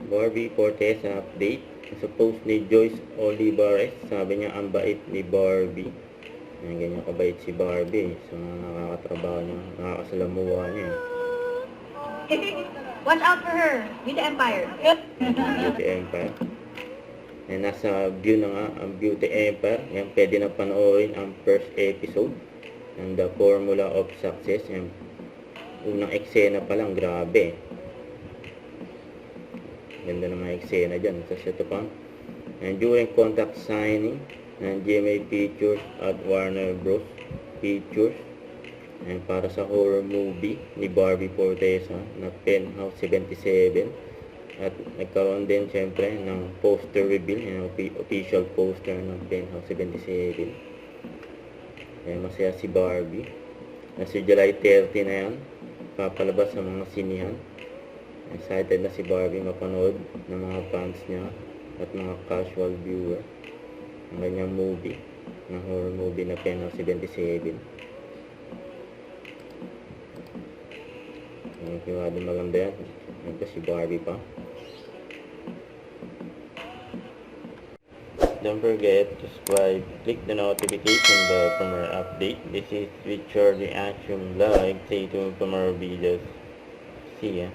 Barbie Fortesa update. Sa post ni Joyce Olivares, sabi niya ang bait ni Barbie. Ayan, ganyan kabait si Barbie sa mga nakakatrabaho niya, nakakasalamuha niya. Watch out for her. Beauty Empire. Beauty Empire. Ayan, nasa view na nga ang Beauty Empire. Ayan, pwede na panoorin ang first episode ng The Formula of Success. Ayan, unang eksena pa lang, grabe. Ganda na mga eksena dyan. Tapos ito pa. And during contract signing ng GMA Pictures at Warner Bros. Pictures, and para sa horror movie ni Barbie Fortesa na Penthouse 77. At nagkaroon din syempre ng poster reveal, yung official poster ng Penthouse 77. Ayan, masaya si Barbie. Nasa July 30 na yan, papalabas sa mga sinihan. Excited na si Barbie mapanood ng mga fans niya at mga casual viewer ang kanyang movie, ng horror movie na Penthouse 77. Ang kiwado maganda yan. Ito si Barbie pa. Don't forget to subscribe, click the notification bell for more update. This is Richard Reaction Vlog. Stay tuned for more videos. See ya.